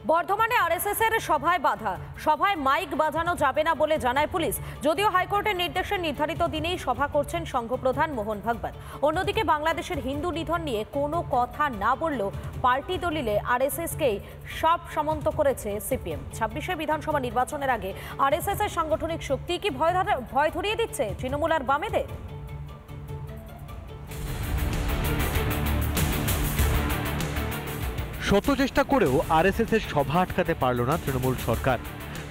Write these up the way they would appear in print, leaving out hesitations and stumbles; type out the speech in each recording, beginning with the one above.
বর্ধমানে আরএসএস এর সভায় বাধা, সভায় মাইক বাজানো যাবে না বলে জানায় পুলিশ। যদিও হাইকোর্টের নির্দেশে নির্ধারিত দিনেই সভা করছেন সংঘপ্রধান মোহন ভাগবত। অন্যদিকে বাংলাদেশের হিন্দু নিধন নিয়ে কোনো কথা না বললেও পার্টি দলিলে আরএসএসকেই সব সমন্ত করেছে সিপিএম। 26শে বিধানসভা নির্বাচনের আগে আরএসএস এর সাংগঠনিক শক্তি কি ভয় ধরিয়ে দিচ্ছে তৃণমূল আর বামেদের? শত চেষ্টা করেও আরএসএস এর সভা আটকাতে পারল না তৃণমূল সরকার।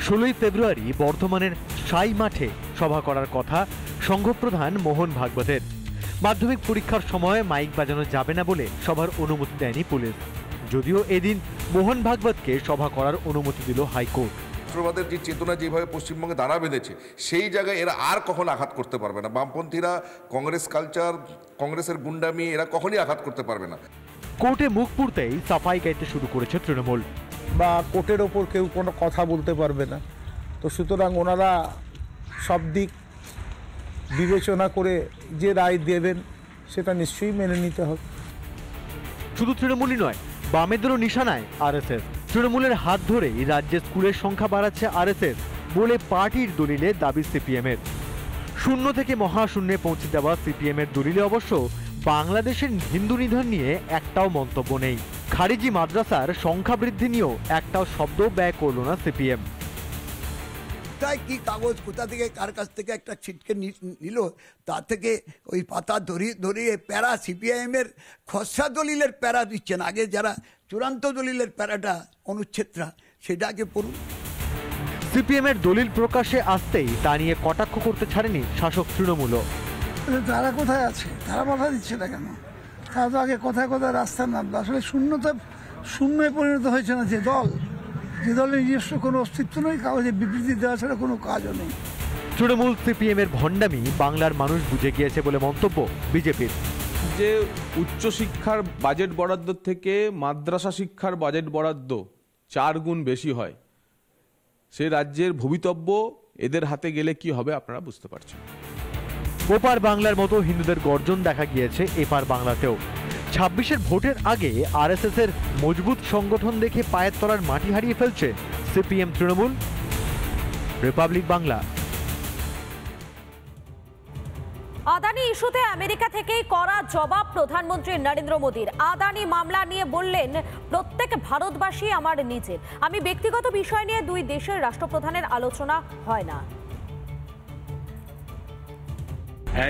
16ই ফেব্রুয়ারি বর্ধমানের সাই মাঠে সভা করার কথা সংঘপ্রধান মোহন ভাগবতের। মাধ্যমিক পরীক্ষার সময় মাইক বাজানো যাবে না বলে সভার অনুমতি দেয়নি পুলিশ। যদিও এদিন মোহন ভাগবতকে সভা করার অনুমতি দিল হাইকোর্ট। রাষ্ট্রবাদের যে চেতনা যেভাবে পশ্চিমবঙ্গে দাঁড়া বেঁধেছে, সেই জায়গায় এরা আর কখনো আঘাত করতে পারবে না। বামপন্থীরা, কংগ্রেস কালচার, কংগ্রেসের গুন্ডামি, এরা কখনই আঘাত করতে পারবে না। কোর্টে মুখ পুড়তেই সাফাই গাইতে শুরু করেছে তৃণমূল। বা কোর্টের ওপর কেউ কোনো কথা বলতে পারবে না, তো সুতরাং ওনারা সব দিক বিবেচনা করে যে রায় দেবেন সেটা নিশ্চয়ই মেনে নিতে হবে। শুধু তৃণমূলই নয়, বামেদেরও নিশানায় আরএসএস। তৃণমূলের হাত ধরেই রাজ্যে স্কুলের সংখ্যা বাড়াচ্ছে আরএসএস বলে পার্টির দলিলে দাবি সিপিএমের। শূন্য থেকে মহাশূন্যে পৌঁছে দেওয়া সিপিএমের দলিলে অবশ্য বাংলাদেশের হিন্দু নিধন নিয়ে একটাও মন্তব্য নেই। খারিজি মাদ্রাসার সংখ্যা বৃদ্ধি নিয়েও একটাও শব্দ ব্যয় করল না সিপিএম। তাই কি কাগজ কোথা থেকে কার কাছ থেকে একটা ছিটকে নিল, তা থেকে ওই পাতা ধরিয়ে প্যারা সিপিআইএম এর খসড়া দলিলের প্যারা দিচ্ছেন। আগে যারা চূড়ান্ত দলিলের প্যারাটা অনুচ্ছেদটা সেটাকে পড়ুন। সিপিএম এর দলিল প্রকাশে আসতেই তা নিয়ে কটাক্ষ করতে ছাড়েনি শাসক তৃণমূলও। তারা কোথায় আছে? তারা বাধা দিচ্ছে না কেন? তারা তো আগে কোথায় কোথায় রাস্তা নামবে। আসলে শূন্যে পরিণত হয়েছে না যে দল, যে দলের নিজস্ব কোনো অস্তিত্ব নেই, কাগজে বিবৃতি দেওয়া ছাড়া কোনো কাজও নেই। তৃণমূল সিপিএম এর ভণ্ডামি বাংলার মানুষ বুঝে গিয়েছে বলে মন্তব্য বিজেপির। যে উচ্চশিক্ষার বাজেট বরাদ্দ থেকে মাদ্রাসা শিক্ষার বাজেট বরাদ্দ 4 গুণ বেশি হয়, সে রাজ্যের ভবিতব্য এদের হাতে গেলে কি হবে আপনারা বুঝতে পারছেন। ওপার বাংলার মতো হিন্দুদের গর্জন দেখা গিয়েছে এপার বাংলাতেও। 26-এর ভোটের আগে আরএসএস এর মজবুত সংগঠন দেখে পায়ের তলার মাটি হারিয়ে ফেলছে সিপিএম তৃণমূল। রিপাবলিক বাংলা। আদানি ইস্যুতে আমেরিকা থেকেই কড়া জবাব প্রধানমন্ত্রী নরেন্দ্র মোদীর। আদানি মামলা নিয়ে বললেন, প্রত্যেক ভারতবাসী আমার নিজের, আমি ব্যক্তিগত বিষয় নিয়ে দুই দেশের রাষ্ট্রপ্রধানের আলোচনা হয় না।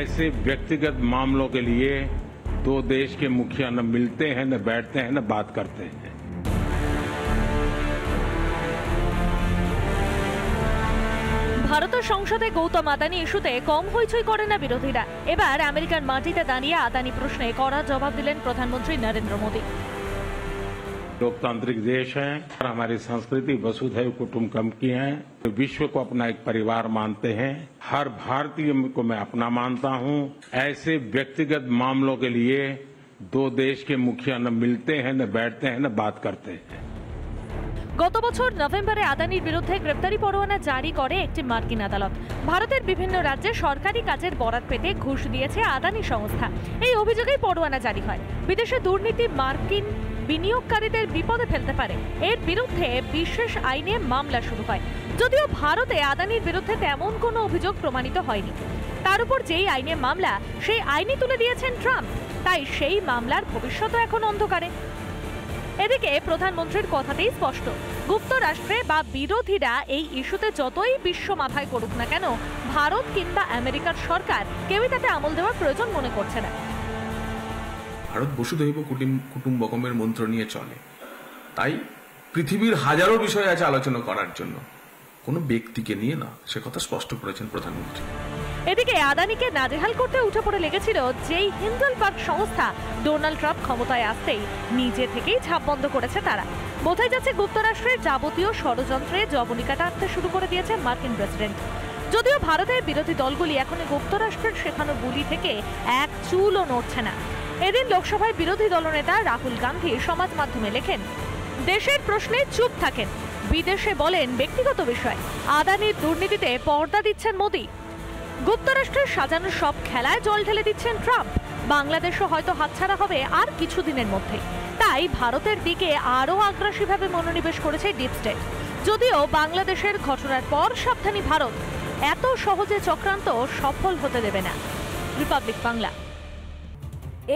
ऐसे व्यक्तिगत मामलों के लिए दो देश के मुखिया न मिलते हैं, न बैठते हैं, न बात करते हैं। ভারতের সংসদে গৌতম আদানি ইস্যুতে কম হইচই করে না বিরোধীরা। এবার আমেরিকার মাটিতে দাঁড়িয়ে আদানি প্রশ্নে কড়া জবাব দিলেন প্রধানমন্ত্রী নরেন্দ্র মোদী। लोकतांत्रिक देश है और हमारी संस्कृति वसुधैव कुटुंबकम की है। विश्व को अपना एक परिवार मानते हैं। हर भारतीय को मैं अपना मानता हूं। ऐसे व्यक्तिगत मामलों के लिए दो देश के मुखिया न मिलते हैं, न बैठते हैं, न बात करते हैं। গত বছর নভেম্বরে আদানির বিরুদ্ধে গ্রেপ্তারি পরোয়ানা জারি করে একটি মার্কিন আদালত। ভারতের বিভিন্ন রাজ্যে সরকারি কাজের বরাত পেতে ঘুষ দিয়েছে আদানি সংস্থা, এই অভিযোগেই পরোয়ানা জারি হয়। বিদেশে দুর্নীতি মার্কিন বিনিয়োগকারীদের বিপদে ফেলতে পারে, এর বিরুদ্ধে বিশেষ আইনে মামলা শুরু হয়। যদিও ভারতে আদানির বিরুদ্ধে তেমন কোনো অভিযোগ প্রমাণিত হয়নি। তার উপর যেই আইনে মামলা, সেই আইনই তুলে দিয়েছেন ট্রাম্প, তাই সেই মামলার ভবিষ্যৎও এখন অন্ধকারে। এদিকে প্রধানমন্ত্রীর কথাতেই স্পষ্ট, যুক্তরাষ্ট্রে বা বিরোধীরা এই ইস্যুতে যতই বিশ্ব মাথায় করুক না কেন, ভারত কিংবা আমেরিকার সরকার কেউই তাতে আমল দেওয়ার প্রয়োজন মনে করছে না। ভারত বসুধৈব কুটুম্বকমের মন্ত্র নিয়ে চলে, তাই পৃথিবীর হাজারো বিষয় আছে আলোচনা করার জন্য, কোনো ব্যক্তিকে নিয়ে না, সে কথা স্পষ্ট করেছেন প্রধানমন্ত্রী। এদিকে আদানিকে নাজেহাল করতে উঠে পড়ে লেগেছিল যেই হিন্ডেলবার্গ সংস্থা ডোনাল্ড ট্রাম্প ক্ষমতায় আসতেই নিজে থেকেই ঝাঁপ বন্ধ করেছে তারা। বোঝাই যাচ্ছে যুক্তরাষ্ট্রের যাবতীয় ষড়যন্ত্রে জবনিকা টানতে শুরু করে দিয়েছে মার্কিন প্রেসিডেন্ট। যদিও ভারতের বিরোধী দলগুলি এখন যুক্তরাষ্ট্রের শেখানো বুলি থেকে এক চুলও নড়ছে না। এদিন লোকসভায় বিরোধী দলনেতা রাহুল গান্ধী সমাজ মাধ্যমে লেখেন, দেশের প্রশ্নে চুপ থাকেন, বিদেশে বলেন ব্যক্তিগত বিষয়। আদানির দুর্নীতিতে পর্দা দিচ্ছেন মোদী। যুক্তরাষ্ট্রের সাজানো সব খেলায় জল ঢেলে দিচ্ছেন ট্রাম্প। বাংলাদেশও হয়তো হাতছাড়া হবে আর কিছুদিনের মধ্যে। তাই ভারতের দিকে আরও আগ্রাসীভাবে মনোনিবেশ করেছে ডিপ স্টেট। যদিও বাংলাদেশের ঘটনার পর সাবধানী ভারত, এত সহজে চক্রান্ত সফল হতে দেবে না। রিপাবলিক বাংলা।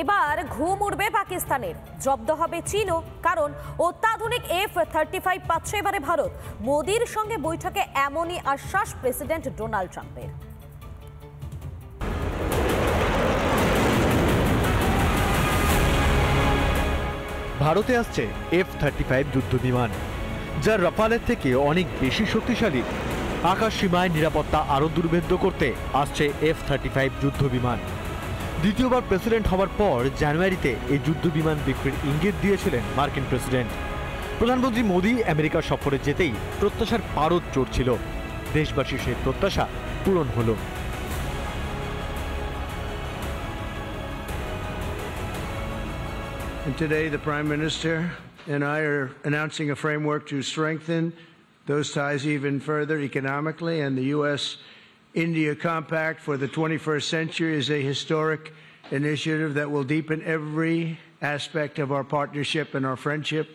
এবার ঘুম উড়বে পাকিস্তানের, জব্দ হবে চীনও, কারণ অত্যাধুনিক F-35 পাচ্ছে এবারে ভারত। মোদির সঙ্গে বৈঠকে এমনই আশ্বাস প্রেসিডেন্ট ডোনাল্ড ট্রাম্পের। ভারতে আসছে F-35 যুদ্ধ বিমান, যা রাফালের থেকে অনেক বেশি শক্তিশালী। আকাশ সীমায় নিরাপত্তা আরও দুর্ভেদ্য করতে আসছে F-35 যুদ্ধ বিমান। দ্বিতীয়বার প্রেসিডেন্ট হওয়ার পর জানুয়ারিতে এই যুদ্ধ বিমান বিক্রির ইঙ্গিত দিয়েছিলেন মার্কিন প্রেসিডেন্ট। প্রধানমন্ত্রী মোদি আমেরিকা সফরে যেতেই প্রত্যাশার পারদ চড়ছিল। দেশবাসীর সেই প্রত্যাশা পূরণ হলো। And today, the Prime Minister and I are announcing a framework to strengthen those ties even further economically. And the U.S.-India Compact for the 21st century is a historic initiative that will deepen every aspect of our partnership and our friendship.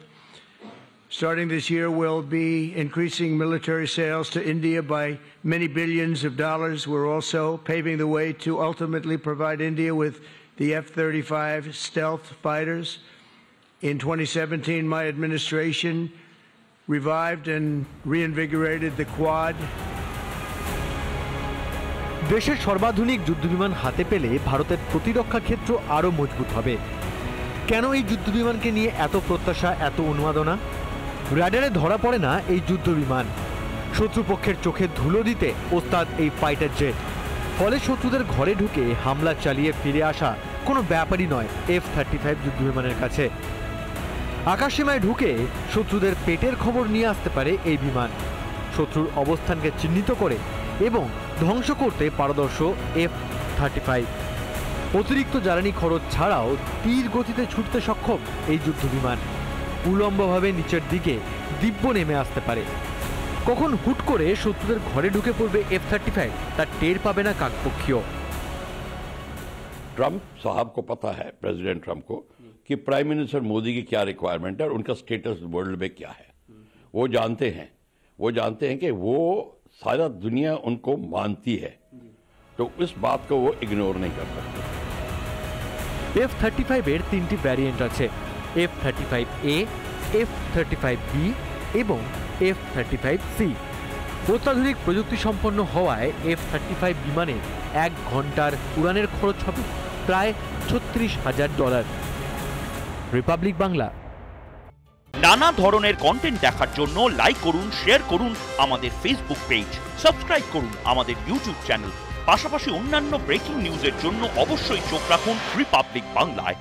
Starting this year, we'll be increasing military sales to India by many billions of dollars. We're also paving the way to ultimately provide India with the F-35 stealth fighters. In 2017, my administration revived and reinvigorated the Quad. দেশের সর্বাধুনিক যুদ্ধবিমান হাতে পেলে ভারতের প্রতিরক্ষা ক্ষেত্র আরও মজবুত হবে। কেন এই যুদ্ধবিমানকে নিয়ে এত প্রত্যাশা, এত উন্মাদনা? রাডারে ধরা পড়ে না এই যুদ্ধবিমান। শত্রুপক্ষের চোখে ধুলো দিতে ওস্তাদ এই ফাইটার জেট। ফলে শত্রুদের ঘরে ঢুকে হামলা চালিয়ে ফিরে আসা কোনো ব্যাপারই নয় F-35 যুদ্ধবিমানের কাছে। আকাশসীমায় ঢুকে শত্রুদের পেটের খবর নিয়ে আসতে পারে এই বিমান। শত্রুর অবস্থানকে চিহ্নিত করে এবং ধ্বংস করতে পারদর্শী F-35। অতিরিক্ত জ্বালানি খরচ ছাড়াও তীর গতিতে ছুটতে সক্ষম এই যুদ্ধবিমান উলম্বভাবে নিচের দিকে দিব্য নেমে আসতে পারে। কখন হুট করে শত্রুদের ঘরে ঢুকে পড়বে F-35 তার টের পাবে না কাকপক্ষীয়। ट्रंप साहब को पता है, प्रेसिडेंट ट्रंप को, कि प्राइम मिनिस्टर मोदी की क्या रिक्वायरमेंट है और उनका स्टेटस वर्ल्ड में क्या है। वो जानते हैं कि वो सारा दुनिया उनको मानती है, तो इस बात को वो इग्नोर नहीं कर सकते। F-35 এর তিনটি ভ্যারিয়েন্ট আছে, F-35A, F-35B এবং F-35C। অত্যাধুনিক প্রযুক্তি সম্পন্ন হওয়ায় F-35 বিমানে 1 ঘন্টার উড়ানের খরচ হবে প্রায় $36,000। রিপাবলিক বাংলা। নানা ধরনের কন্টেন্ট দেখার জন্য লাইক করুন, শেয়ার করুন আমাদের ফেসবুক পেজ, সাবস্ক্রাইব করুন আমাদের ইউটিউব চ্যানেল। পাশাপাশি অন্যান্য ব্রেকিং নিউজের জন্য অবশ্যই চোখ রাখুন রিপাবলিক বাংলায়।